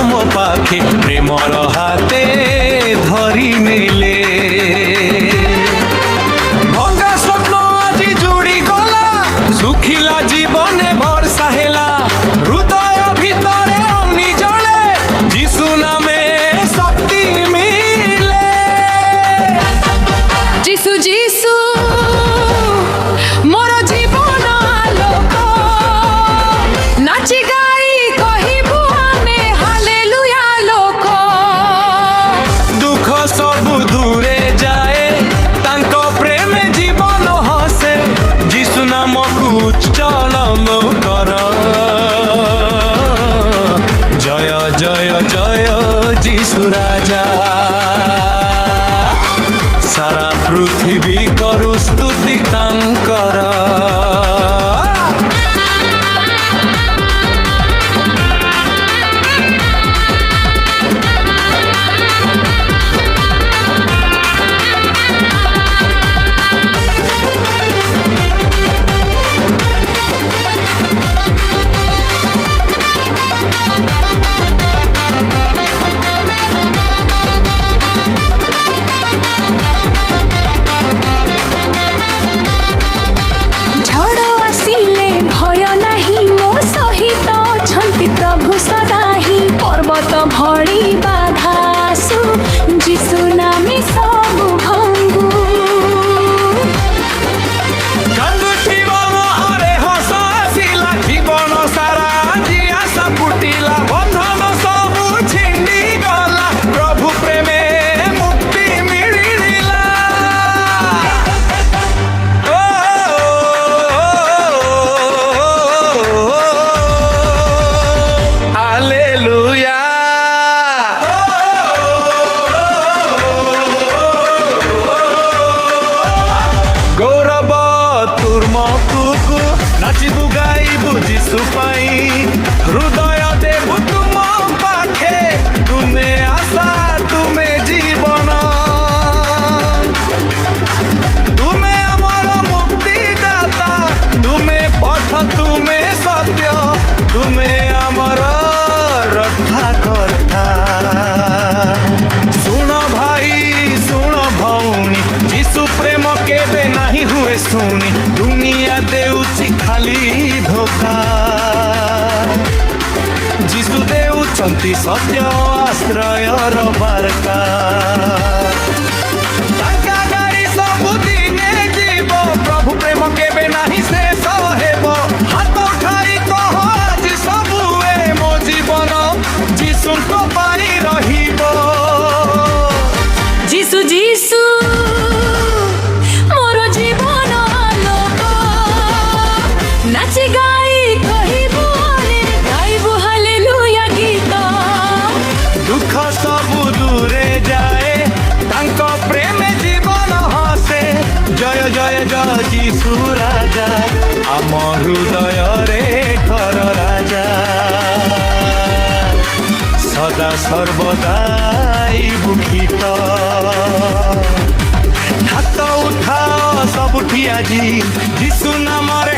ମୋ ପାଖେ ପ୍ରେମର ହାତେ ଧରି ନେଲେ। ଭଙ୍ଗା ସ୍ୱପ୍ନ ଆଜି ଯୋଡ଼ି ଗଲା, ଶୁଖିଲା ଜୀବନେ ବର୍ଷା ହେଲା। ହୃଦୟ ଭିତରେ ଅଗ୍ନି ଜଳେ, ଯୀଶୁ ନାମେ ଶକ୍ତି ମିଳେ। ଯୀଶୁ ଯୀଶୁ ମୋର ଜୀବନ ଆଲୋକ, ନାଚି ଗାଇ କହିବୁ ଆମେ ହାଲେଲୁୟା ଲୋକ। ଦୁଃଖ ସବୁ ଦୂରେ ଯାଏ, ତାଙ୍କ ପ୍ରେମେ ଜୀବନ ହସେ। ଯୀଶୁ ନାମକୁ ଉଚ୍ଚାରଣ କର, ଜୟ ଜୟ ଜୟ ଯୀଶୁ ରାଜା। ସାରା ପୃଥିବୀ କରୁ ସ୍ତୁତି ତାଙ୍କର। ଝଡ଼ ଆସିଲେ ଭୟ ନାହିଁ, ମୋ ସହିତ ଅଛନ୍ତି ପ୍ରଭୁ ସଦାହିଁ। ପର୍ବତ ଭଳି ବାଧା ଆସୁ, ଯୀଶୁ ନାମେ ସବୁ ଭଙ୍ଗୁ। କାନ୍ଦୁଥିବ ମୁହଁରେ ହସ ଆସିଲା, ଜୀବନ ସାରା ଆଜି ଆଶା ଫୁଟିଲା। ବନ୍ଧନ ସବୁ ଛିଣ୍ଡି ଗଲା, ପ୍ରଭୁ ପ୍ରେମେ ମୁକ୍ତି ମିଳିଲା। ହାଲେଲୁୟା। ଗୌରବ ତୁର୍ମକୁ ନାଚିବୁ ଗାଇବୁ ଯୀଶୁ ପାଇଁ। ହୃଦୟ ଦେବୁ ତୁମ ପାଖେ, ତୁମେ ଆଶା ତୁମେ ଜୀବନ। ତୁମେ ଆମର ମୁକ୍ତିଦାତା, ତୁମେ ପଥ ତୁମେ ସତ୍ୟ, ତୁମେ ଆମର ରକ୍ଷାକର୍ତ୍ତା। ଶୁଣ ଭାଇ ଶୁଣ ଭଉଣୀ, ଯୀଶୁ ପ୍ରେମ କେବେ ନାହିଁ ହୁଏ ଶୁଣି। ଦୁନିଆ ଦେଉଛି ଖାଲି ଧୋକା, ଯୀଶୁ ଦେଉଛନ୍ତି ସତ୍ୟ ଆଶ୍ରୟର ବାର୍ତ୍ତା। ତାଙ୍କା ଗାଡ଼ି ସବୁଦିନେ ଯିବ, ପ୍ରଭୁ ପ୍ରେମ କେବେ ନାହିଁ ଶେଷ ହେବ। ହାତ ଉଠାଇ କହ ଆଜି ସବୁଏ, ମୋ ଜୀବନ ଯୀଶୁଙ୍କ ପାଇଁ ରହିବ। ଯୀଶୁ ଯୀଶୁ ମୋର ଜୀବନ ଆଲୋକ, ନାଚି ଗାଇ କହିବୁ ଆମେ ଗାଇବୁ ହାଲେଲୁୟା ଗୀତ। ଦୁଃଖ ସବୁ ଦୂରେ ଯାଏ, ତାଙ୍କ ପ୍ରେମେ ଜୀବନ ହସେ। ଜୟ ଜୟ ଜୟ ଯୀଶୁ ରାଜା, ଆମ ହୃଦୟରେ ଘର ରାଜା। ସଦା ସର୍ବଦା ବୁଖିତ ହାତ ଉଠାଅ ସବୁଠି ଆଜି, ଯୀଶୁ ନାମରେ